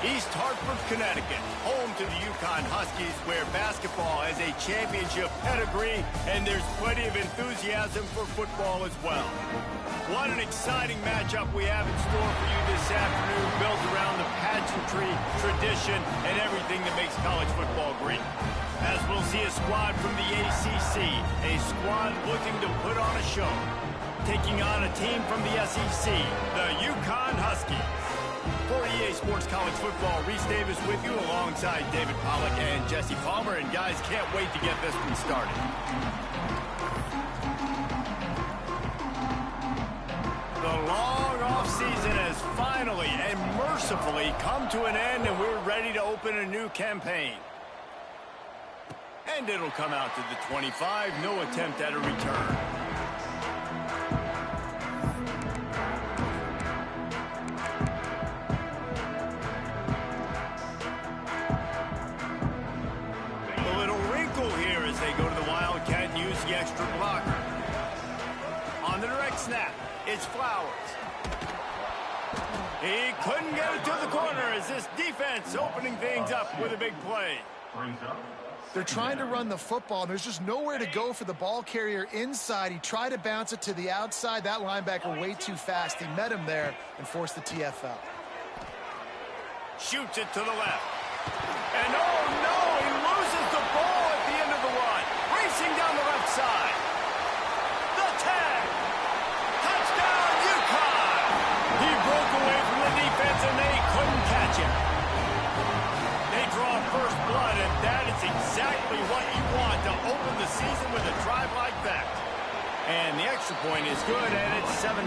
East Hartford, Connecticut, home to the Yukon Huskies, where basketball has a championship pedigree, and there's plenty of enthusiasm for football as well. What an exciting matchup we have in store for you this afternoon, built around the pageantry, tradition, and everything that makes college football great. As we'll see a squad from the ACC, a squad looking to put on a show, taking on a team from the SEC, the Yukon Huskies. For EA Sports College Football, Reese Davis with you alongside David Pollack and Jesse Palmer. And guys, can't wait to get this one started. The long off-season has finally and mercifully come to an end, and we're ready to open a new campaign. And it'll come out to the 25, no attempt at a return. The extra blocker. On the direct snap, it's Flowers. He couldn't get it to the corner as this defense opening things up with a big play. They're trying to run the football, and there's just nowhere to go for the ball carrier inside. He tried to bounce it to the outside. That linebacker way too fast. He met him there and forced the TFL. Shoots it to the left. And oh no, he loses the ball at the end of the run. Racing down the left side. The tag. Touchdown, Yukon. He broke away from the defense and they couldn't catch him. They draw first blood, and that is exactly what you want to open the season with a drive like that. And the extra point is good, and it's 7-0.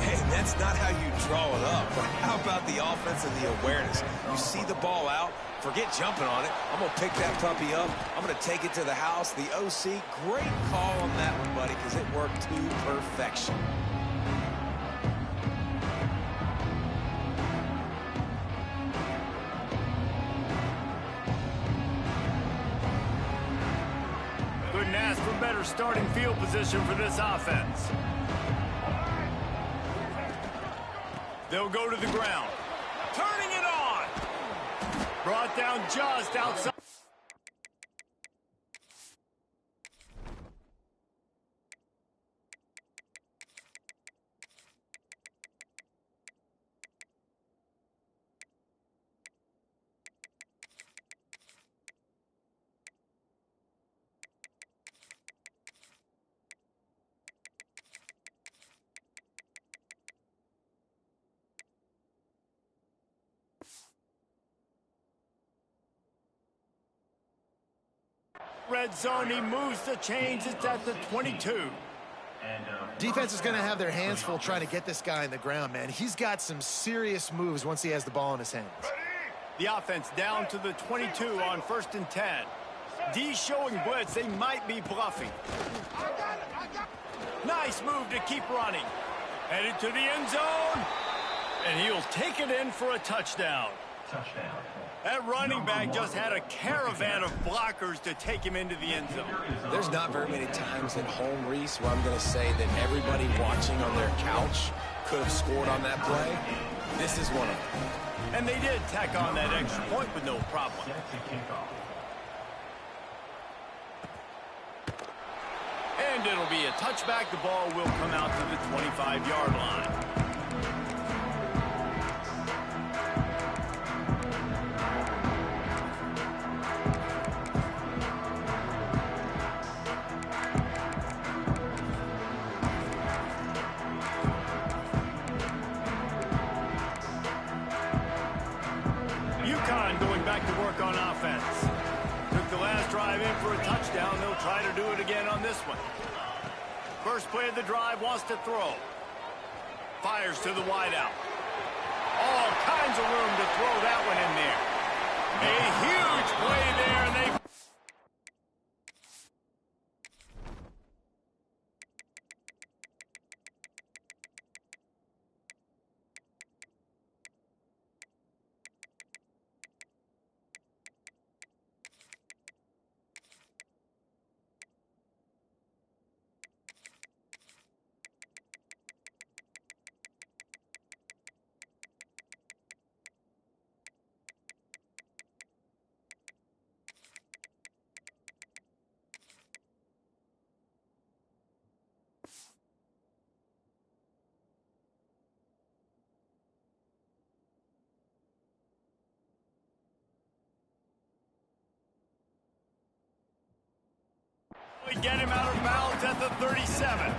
Hey, that's not how you draw it up. But how about the offense and the awareness? You see the ball out, forget jumping on it. I'm going to pick that puppy up. I'm going to take it to the house. The OC, great call on that one, buddy, because it worked to perfection. Couldn't ask for better starting field position for this offense. They'll go to the ground. Turning it on. Brought down just outside. Red zone, he moves the chains. It's at the 22. Defense is going to have their hands full trying to get this guy in the ground, man. He's got some serious moves once he has the ball in his hands. The offense down to the 22 on 1st and 10. D showing blitz. They might be bluffing. Nice move to keep running. Headed to the end zone. And he'll take it in for a touchdown. That running back just had a caravan of blockers to take him into the end zone. There's not very many times at home, Reese, where I'm going to say that everybody watching on their couch could have scored on that play. This is one of them. And they did tack on that extra point with no problem. And it'll be a touchback. The ball will come out to the 25-yard line. Yukon going back to work on offense. Took the last drive in for a touchdown. They'll try to do it again on this one. First play of the drive, wants to throw. Fires to the wideout. All kinds of room to throw that one in there. A huge play there, and they... to get him out of bounds at the 37.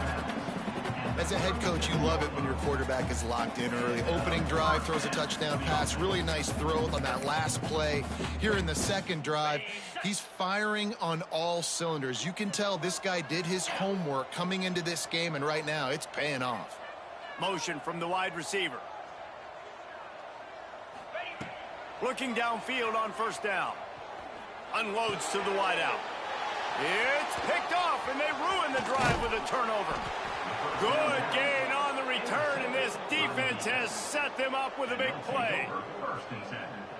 As a head coach, you love it when your quarterback is locked in early. Opening drive, throws a touchdown pass. Really nice throw on that last play. Here in the second drive, he's firing on all cylinders. You can tell this guy did his homework coming into this game, and right now it's paying off. Motion from the wide receiver. Looking downfield on first down. Unloads to the wideout. It's picked off, and they ruin the drive with a turnover. Good gain on the return, and this defense has set them up with a big play.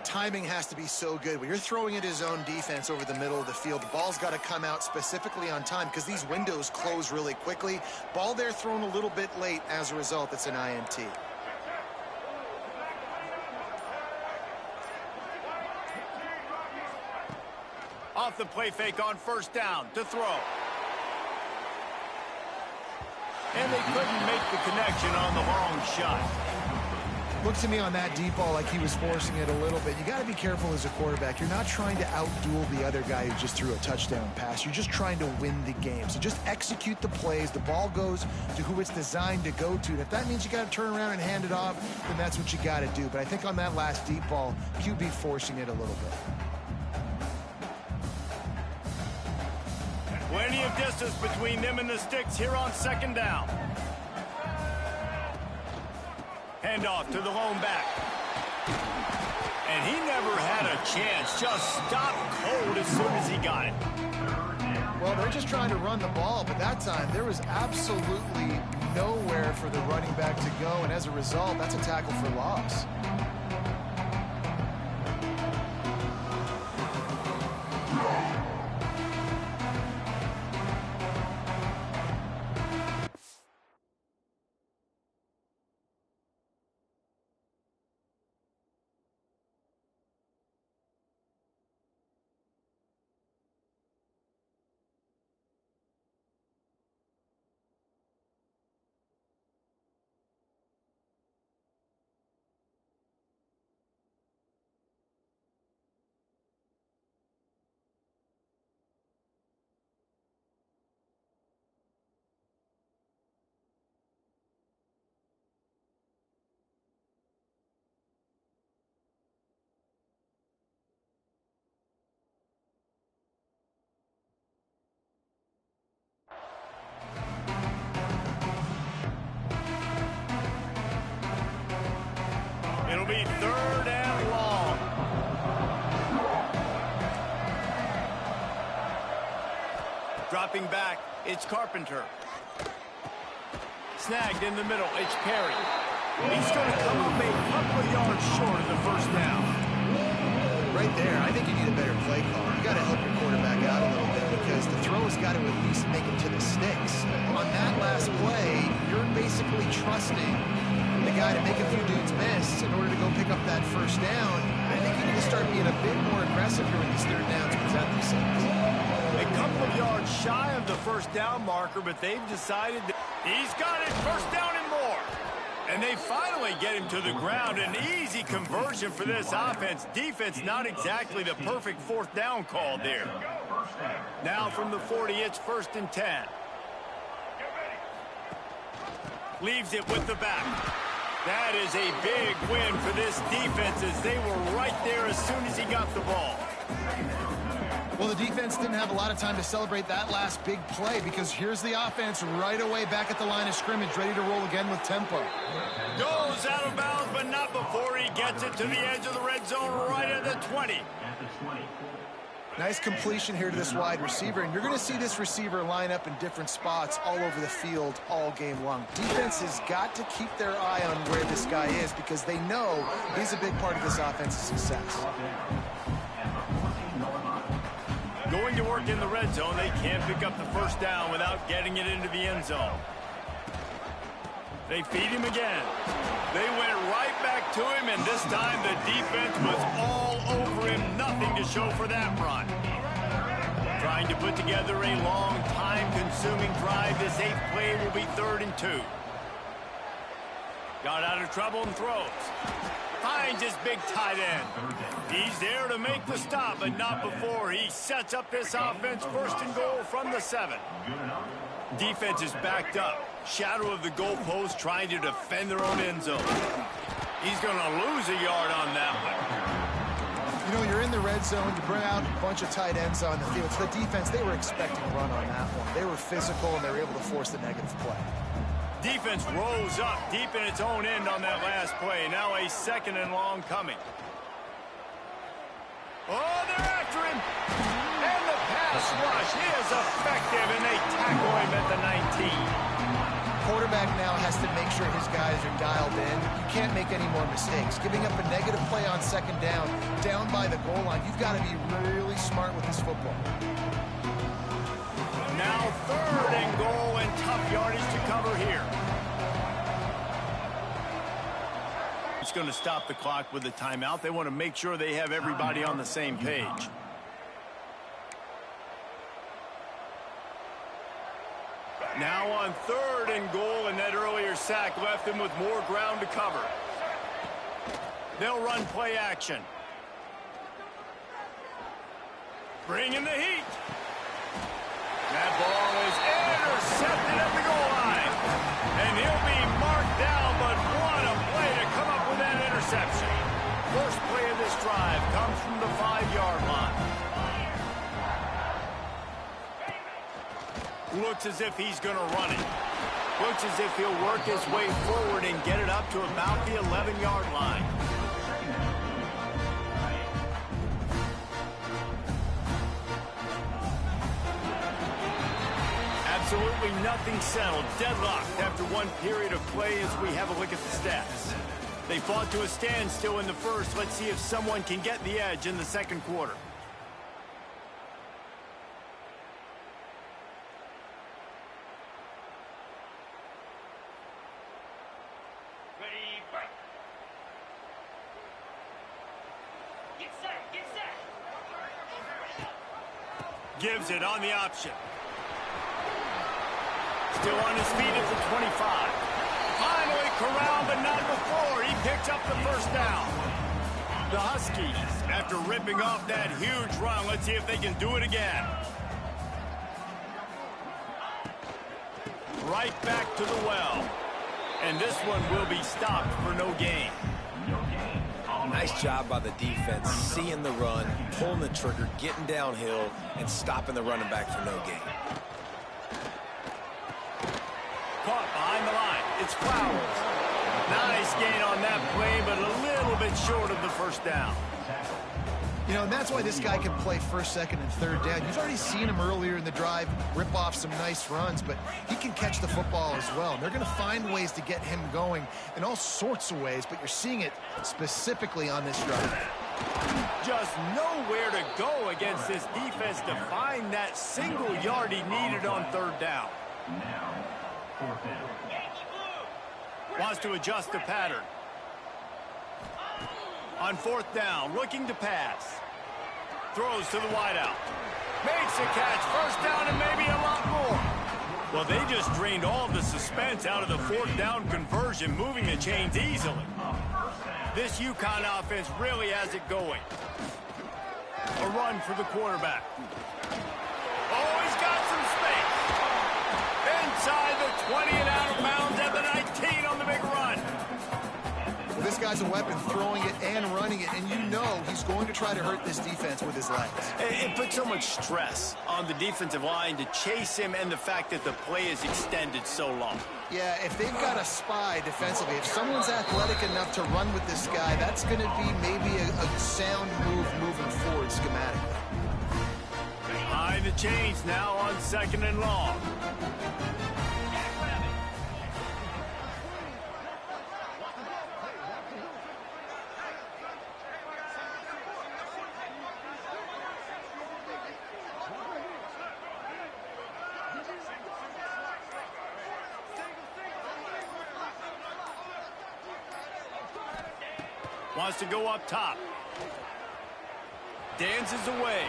Timing has to be so good. When you're throwing at his own defense over the middle of the field, the ball's got to come out specifically on time because these windows close really quickly. Ball there thrown a little bit late. As a result, it's an INT. Off the play fake on first down to throw. And they couldn't make the connection on the long shot. Looks to me on that deep ball like he was forcing it a little bit. You got to be careful as a quarterback. You're not trying to outduel the other guy who just threw a touchdown pass. You're just trying to win the game. So just execute the plays. The ball goes to who it's designed to go to. And if that means you got to turn around and hand it off, then that's what you got to do. But I think on that last deep ball, QB forcing it a little bit. Plenty of distance between them and the sticks here on second down. Handoff to the lone back. And he never had a chance. Just stopped cold as soon as he got it. Well, they're just trying to run the ball, but that time there was absolutely nowhere for the running back to go, and as a result, that's a tackle for loss. It'll be third and long. Dropping back, it's Carpenter. Snagged in the middle, it's Perry. He's going to come up a couple of yards short of the first down. Right there, I think you need a better play call. You got to help your quarterback out a little bit because the throw has got to at least make it to the sticks. On that last play, you're basically trusting the guy to make a few dudes miss in order to go pick up that first down. I think you need to start being a bit more aggressive here when these third downs present themselves. A couple of yards shy of the first down marker, but they've decided that he's got it, first down and more. And they finally get him to the ground. An easy conversion for this offense. Defense, not exactly the perfect fourth down call there. Now from the 40, it's first and 10. Leaves it with the back. That is a big win for this defense as they were right there as soon as he got the ball. Well, the defense didn't have a lot of time to celebrate that last big play because here's the offense right away back at the line of scrimmage, ready to roll again with tempo. Goes out of bounds, but not before he gets it to the edge of the red zone right at the 20. Nice completion here to this wide receiver, and you're going to see this receiver line up in different spots all over the field all game long. Defense has got to keep their eye on where this guy is because they know he's a big part of this offense's success. Going to work in the red zone, they can't pick up the first down without getting it into the end zone. They feed him again. They went right back to him, and this time the defense was all over him. Nothing to show for that run. Trying to put together a long, time-consuming drive. This 8th play will be 3rd and 2. Got out of trouble and throws. finds his big tight end. He's there to make the stop, but not before he sets up this offense. First and goal from the 7. Defense is backed up. Shadow of the goalpost trying to defend their own end zone. He's going to lose a yard on that one. You know, you're in the red zone. You bring out a bunch of tight ends on the field. So the defense, they were expecting a run on that one. They were physical, and they were able to force the negative play. Defense rose up deep in its own end on that last play. Now a 2nd and long coming. Oh, they're after him. And the pass rush is effective, and they tackle him at the 19. Quarterback now has to make sure his guys are dialed in. You can't make any more mistakes. Giving up a negative play on 2nd down by the goal line, you've got to be really smart with this football. Now 3rd and goal, and tough yardage to cover here. It's going to stop the clock with a timeout. They want to make sure they have everybody on the same page. Now on 3rd and goal, and that earlier sack left them with more ground to cover. They'll run play action. Bringing the heat. That ball is intercepted at the goal line. And he'll be marked down, but what a play to come up with that interception. First play of this drive comes from the 5-yard line. Looks as if he's going to run it. Looks as if he'll work his way forward and get it up to about the 11-yard line. Absolutely nothing settled. Deadlocked after one period of play as we have a look at the stats. They fought to a standstill in the first. Let's see if someone can get the edge in the 2nd quarter. Gives it on the option. Still on his feet at the 25. Finally corralled, but not before. He picks up the 1st down. The Huskies, after ripping off that huge run, let's see if they can do it again. Right back to the well. And this one will be stopped for no gain. Nice job by the defense, seeing the run, pulling the trigger, getting downhill, and stopping the running back for no gain. Caught behind the line. It's Flowers. Nice gain on that play, but a little bit short of the 1st down. You know, and that's why this guy can play 1st, 2nd, and 3rd down. You've already seen him earlier in the drive rip off some nice runs, but he can catch the football as well. And they're going to find ways to get him going in all sorts of ways, but you're seeing it specifically on this drive. Just nowhere to go against this defense to find that single yard he needed on 3rd down. Wants to adjust the pattern. On 4th down, looking to pass. Throws to the wideout. Makes a catch. 1st down and maybe a lot more. Well, they just drained all the suspense out of the 4th down conversion, moving the chains easily. This UConn offense really has it going. A run for the quarterback. Oh, he's got some space. Inside the 20 and out of bounds at the 19 on the big run. This guy's a weapon, throwing it and running it, and you know he's going to try to hurt this defense with his legs. It puts so much stress on the defensive line to chase him, and the fact that the play is extended so long. Yeah, if they've got a spy defensively, if someone's athletic enough to run with this guy, that's going to be maybe a sound move moving forward schematically. Behind the chains now on 2nd and long. Wants to go up top. Dances away.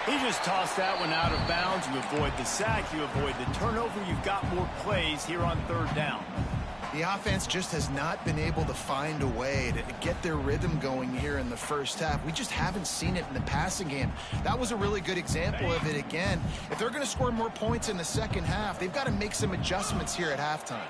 He just tossed that one out of bounds. You avoid the sack. You avoid the turnover. You've got more plays here on 3rd down. The offense just has not been able to find a way to get their rhythm going here in the first half. We just haven't seen it in the passing game. That was a really good example of it again. If they're going to score more points in the second half, they've got to make some adjustments here at halftime.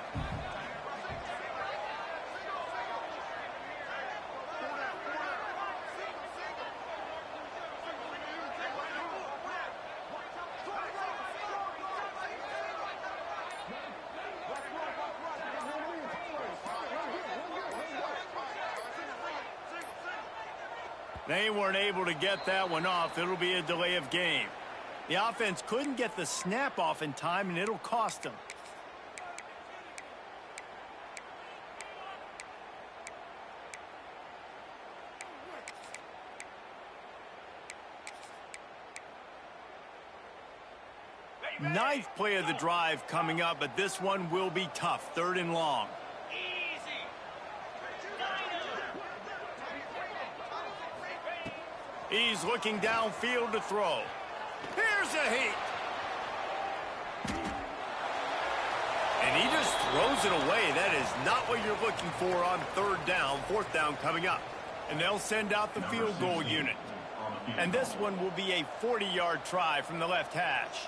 They weren't able to get that one off. It'll be a delay of game. The offense couldn't get the snap off in time, and it'll cost them. Ninth play of the drive coming up, but this one will be tough. 3rd and long. He's looking downfield to throw. Here's a heat. And he just throws it away. That is not what you're looking for on 3rd down. 4th down coming up. And they'll send out the field goal unit. And this one will be a 40-yard try from the left hash.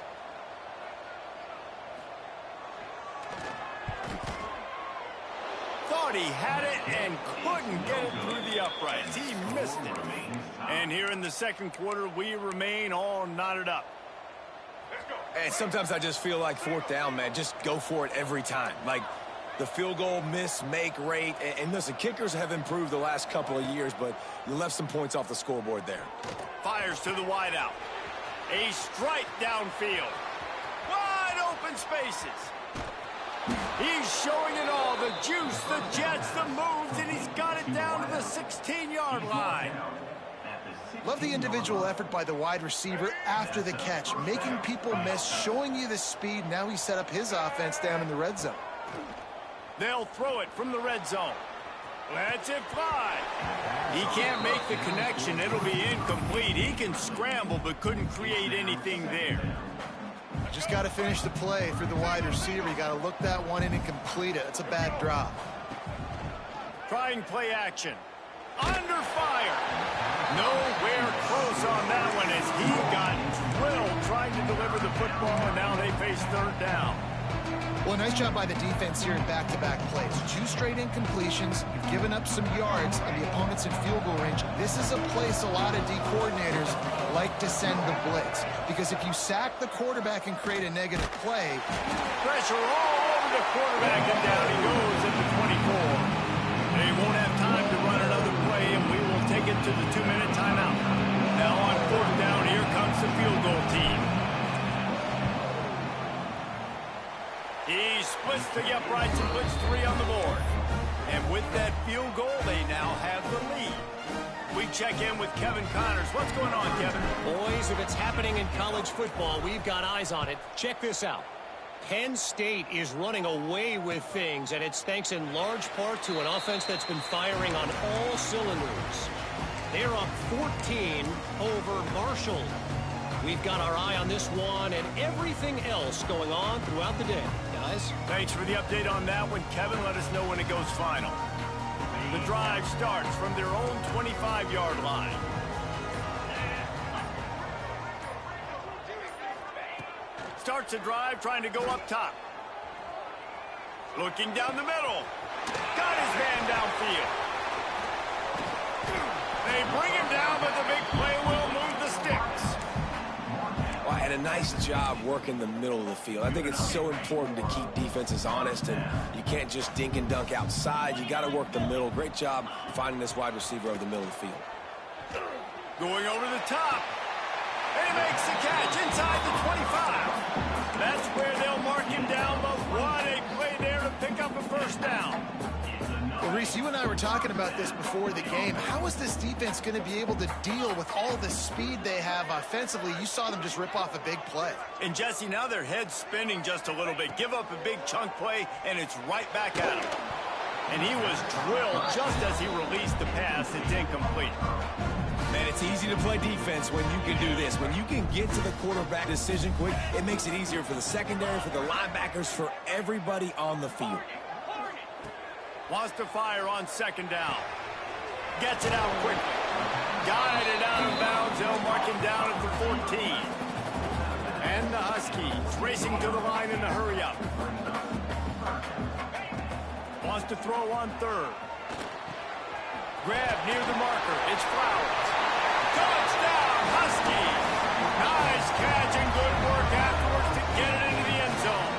Thought he had it and couldn't get it through the uprights. He missed it. And here in the second quarter, we remain all knotted up. And sometimes I just feel like 4th down, man. Just go for it every time. Like the field goal miss-make rate. And listen, kickers have improved the last couple of years, but you left some points off the scoreboard there. Fires to the wideout. A strike downfield. Wide open spaces. He's showing it all, the juice, the jets, the moves, and he's got it down to the 16-yard line. Love the individual effort by the wide receiver after the catch, making people miss, showing you the speed. Now he set up his offense down in the red zone. They'll throw it from the red zone. Lets it fly. He can't make the connection. It'll be incomplete. He can scramble, but couldn't create anything there. Just got to finish the play for the wide receiver. You got to look that one in and complete it. That's a bad drop. Trying play action. Under fire. Nowhere close on that one as he got drilled trying to deliver the football, and now they face 3rd down. Well, nice job by the defense here in back-to-back plays. 2 straight incompletions. You've given up some yards, and the opponent's in field goal range. This is a place a lot of D coordinators like to send the blitz, because if you sack the quarterback and create a negative play, pressure all over the quarterback, and down he goes at the 24. They won't have time to run another play, and we will take it to the 2-minute timeout. Now on 4th down, here comes the field goal team. He splits the uprights and puts 3 on the board. And with that field goal, they now have the lead. We check in with Kevin Connors. What's going on, Kevin? Boys, if it's happening in college football, we've got eyes on it. Check this out. Penn State is running away with things, and it's thanks in large part to an offense that's been firing on all cylinders. They're up 14 over Marshall. We've got our eye on this one and everything else going on throughout the day, guys. Thanks for the update on that one, Kevin. Let us know when it goes final. The drive starts from their own 25-yard line. Starts a drive trying to go up top. Looking down the middle. Got his man downfield. They bring him down, but the big play will move the sticks. Well, and a nice job working the middle of the field. I think it's so important to keep defenses honest, and you can't just dink and dunk outside. You got to work the middle. Great job finding this wide receiver over the middle of the field. Going over the top. And he makes the catch inside the 25. That's where they'll mark him down, but what a play there to pick up a 1st down. Well, Reese, you and I were talking about this before the game. How is this defense going to be able to deal with all the speed they have offensively? You saw them just rip off a big play. And, Jesse, now their head's spinning just a little bit. Give up a big chunk play, and it's right back at him. And he was drilled just as he released the pass. It's incomplete. Man, it's easy to play defense when you can do this. When you can get to the quarterback decision quick, it makes it easier for the secondary, for the linebackers, for everybody on the field. Wants to fire on second down. Gets it out quickly. Guided out of bounds. They'll mark him down at the 14. And the Huskies racing to the line in a hurry-up. Wants to throw on third. Grab near the marker. It's Flowers. Touchdown, Huskies! Nice catch and good work afterwards to get it into the end zone.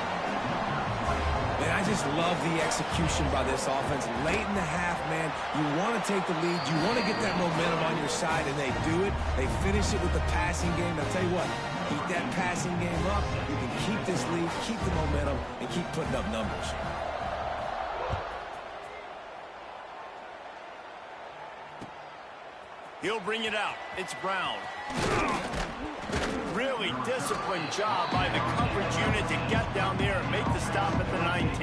Man, I just love the execution by this offense. Late in the half, man, you want to take the lead. You want to get that momentum on your side, and they do it. They finish it with the passing game. I'll tell you what, keep that passing game up. You can keep this lead, keep the momentum, and keep putting up numbers. He'll bring it out. It's Brown. Really disciplined job by the coverage unit to get down there and make the stop at the 19.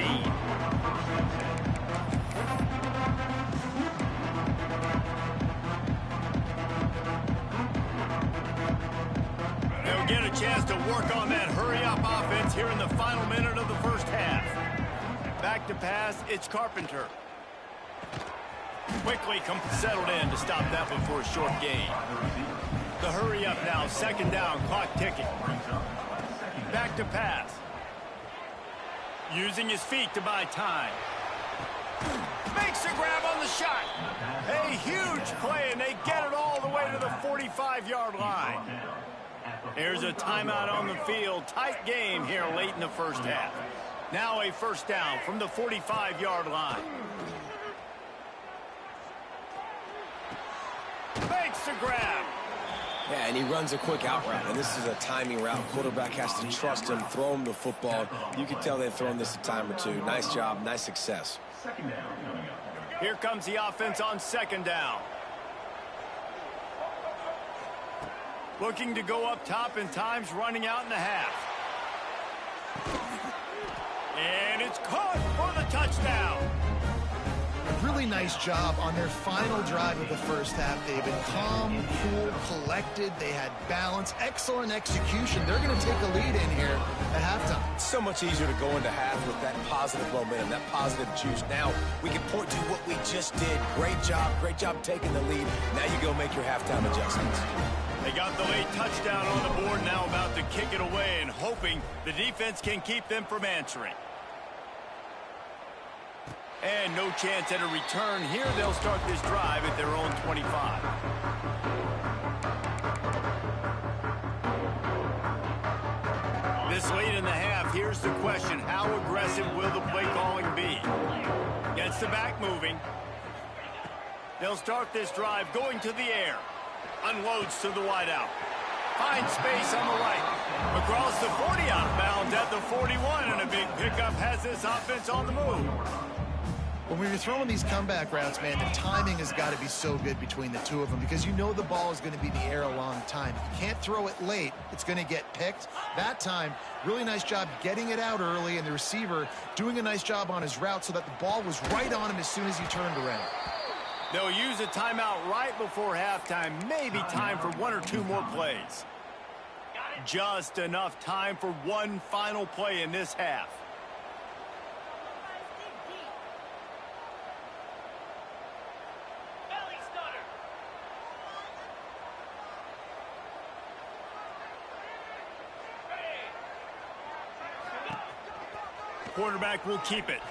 They'll get a chance to work on that hurry-up offense here in the final minute of the first half. Back to pass, it's Carpenter. Quickly settled in to stop that one for a short gain. The hurry up now, second down, clock ticking. Back to pass. Using his feet to buy time. Makes a grab on the shot. A huge play, and they get it all the way to the 45-yard line. There's a timeout on the field. Tight game here late in the first half. Now a first down from the 45-yard line. Makes a grab. Yeah, and he runs a quick out route, and this is a timing route. Quarterback has to trust him, throw him the football. You can tell they've thrown this a time or two. Nice job, nice success. Here comes the offense on second down. Looking to go up top, and time's running out in the half. And it's caught for the touchdown. Really nice job on their final drive of the first half. They've been calm, cool, collected. They had balance, excellent execution. They're going to take a lead in here at halftime. It's so much easier to go into half with that positive momentum, that positive juice. Now we can point to what we just did. Great job taking the lead. Now you go make your halftime adjustments. They got the late touchdown on the board, now about to kick it away and hoping the defense can keep them from answering. And no chance at a return here. They'll start this drive at their own 25. This late in the half, here's the question. How aggressive will the play calling be? Gets the back moving. They'll start this drive going to the air. Unloads to the wideout. Finds space on the right. Across the 40 out of bounds at the 41, and a big pickup has this offense on the move. When you're throwing these comeback routes, man, the timing has got to be so good between the two of them because you know the ball is going to be in the air a long time. If you can't throw it late, it's going to get picked. That time, really nice job getting it out early, and the receiver doing a nice job on his route so that the ball was right on him as soon as he turned around. They'll use a timeout right before halftime, maybe time for one or two more plays. Just enough time for one final play in this half. Quarterback will keep it.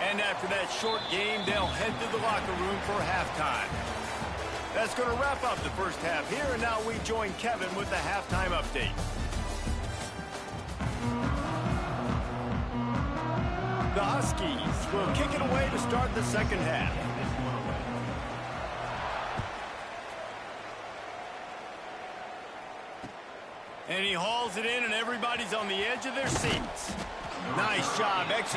And after that short game, they'll head to the locker room for halftime. That's going to wrap up the first half here, and now we join Kevin with the halftime update. The Huskies will kick it away to start the second half. And he hauls it in, and everybody's on the edge of their seats. Nice job executing.